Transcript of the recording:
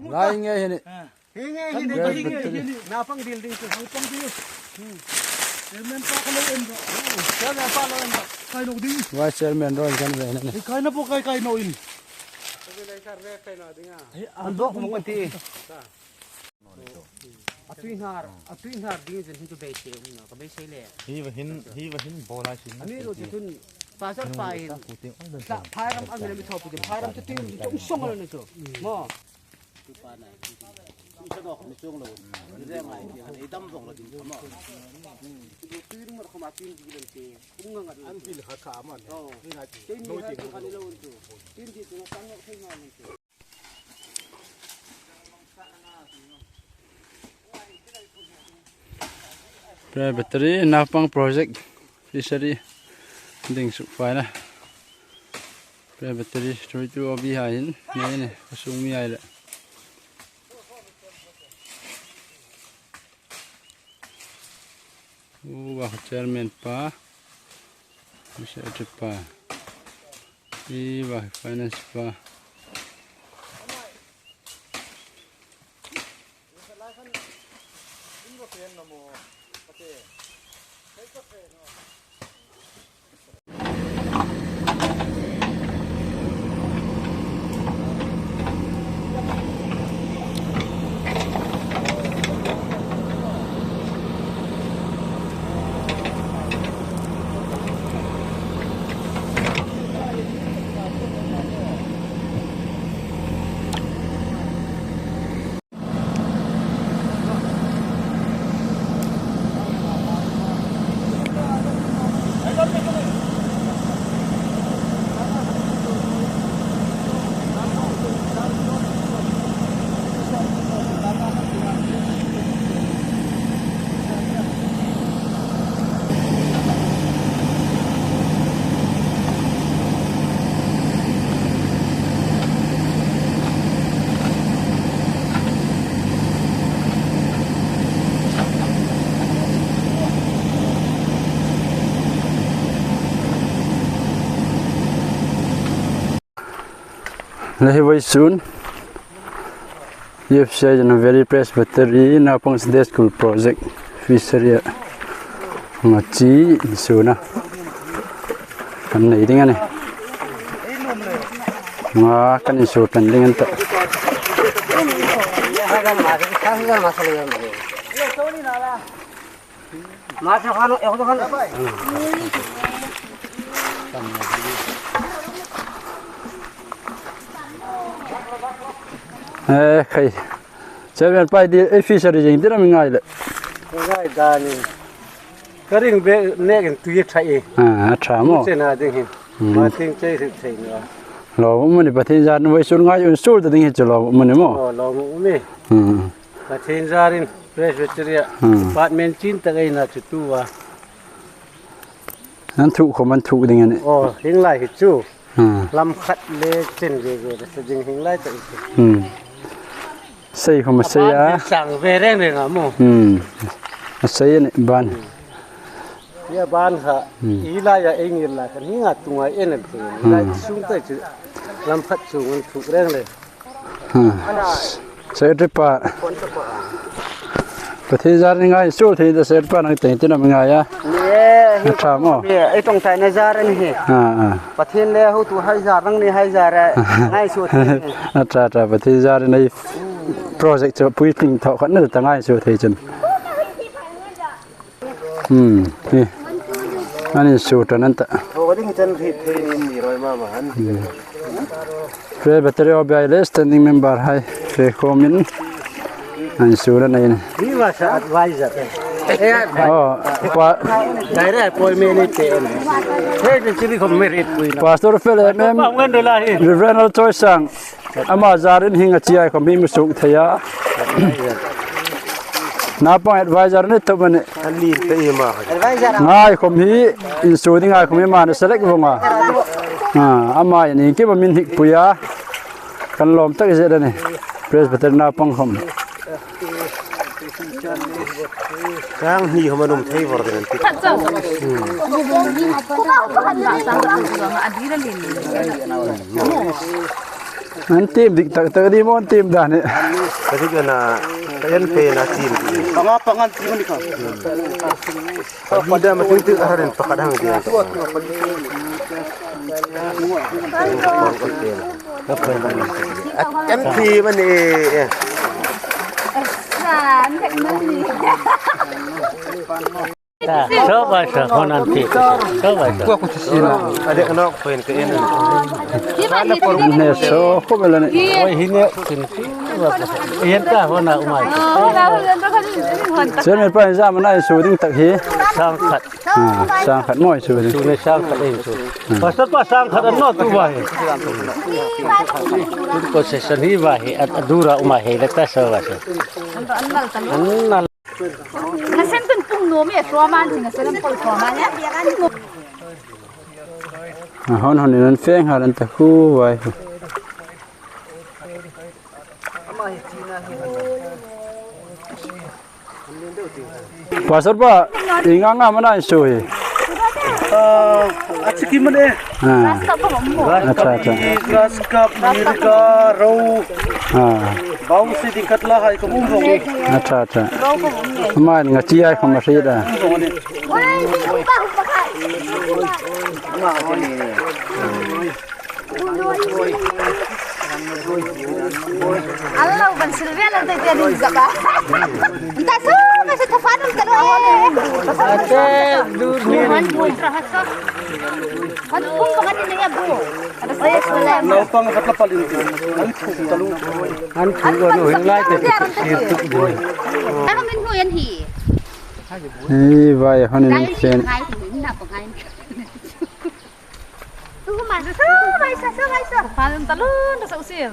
Lai nghe hiện Hinge napang building tu. Napang tu. Chairman pa kaloin ko. Chairman pa kaloin ko. Kay no ding. Vice Chairman rồi kan về này. Kay na po kay no in. Andok mo nganti. Atuin har ding jen hintu base na ka base le. Hi wa hin bola sin. Ani ro tun pasar pai. Sa phairam ang le thopu de phairam tu tung song lo ni to. Mo. Tu pa nai. Sa dok ni song lo. Ni re mai ai dam dong lo din mo. Tu ring mar khoma tin gi len te. Kung nga an pil kha kha man. Oh. Ni na tin ni ha kan lo tu. Tin ji tu sang ngok thai ngon ni tu. Battery napang project fishery ding su fai na. Battery troi tu obi hain ne sung mi ai la. Wa chairman pa. Bisa pa. Wa finance pa. Very soon, you've said in a very press battery na pang sa school project fishery ngachi suna kan nei ding ani nga kan isu tan ding anta khay chairman pai di fishery jing tira mi ngai le ngai da ni karing be ne gen tu ye thai tha mo se na ding hin ma ting che thai na lo mo ni pathin jar no sun ngai un sul da ding he lo mo ni mo lo mo me pathin jarin fresh vegetarian department chin ta gai na chu wa nan thu ko man thu ding ani hing lai hi chu lam khat le chen ge se jing hing lai ta sei không mà sei á sang về reng reng à mo sei này ban ya ban ha ila ya engil la kan hinga tunga en pe lai sung ta chu lam khat chu ngun thu reng le sei trip pa pathe jar ngai su the da sei pa nang te tin am ngai ya ye tha mo ai tong thai na jar ni he pathen le hu tu hai jar rang ni hai jar ngai su the tra pathe jar nei project cho pui ting thọ khẩn nữa tăng ai cho thầy chân nè anh số trần anh ta thôi đi chân thì mì rồi mà anh về battery of standing member hai về comment anh số đó này đi vào sa advisor qua đây đấy coi mê này tiền thế thì chỉ không mê rít quỳ pastor Philip em Reverend Choi sang ama zarin hinga chiai ko mi musuk thaya na pa advisor ne to bane ali te ma advisor ngai ko mi insu ding ngai ko mi ma na select bonga ama ni ke ba min hik puya kan lom tak je da ne presbyter na pang khom Kang hi homa num thei vor den ti. An tim dik tak tak di mon tim dah ni. Kasi kana kayan pe na team. Pangapangan timan ni ka. Pada masing tu harin pakadang dia. Kan fi man ni. Coba kau nanti. Coba. Aku sila. Ada kena pen ke ini. Ne so ko bela ni. Oh ini sini. Iyan ka hona umay. Chen me pa za mana su ding tak hi. Sangkat. Sang khat moi su ni. Sune sangkat ini tu. Pasal pas sangkat ano tu bahe. Ko session hi bahe at adura umay lekta sawasa. Annal. Ngasen tun pung no me soman sing ngasen pol soman ya. Hon hon ni nan feng ha nan ta khu wai. Pasar pa inganga mana su hi. Achiki man eh. Acha acha. Grass cup, mirga, row, bounce di katla hai ko mum bong. Acha acha. Ma ni ngachi ai kham ri da. Allah ban silvela da jadi zaba. Entah semua se tafanum talo Ate dunia. Han pun rahasa. Han pun pakan ni ya bu. Ada saya sekolah. Naupang katla palin tu. Ang talu. An kugo no hinlai te sirtu du. Aku min huyan hi. Hi wai hon ni Dai chen. hai thì nak pakai. Tu mana? Sa, mai sa. Paling talun sa usil.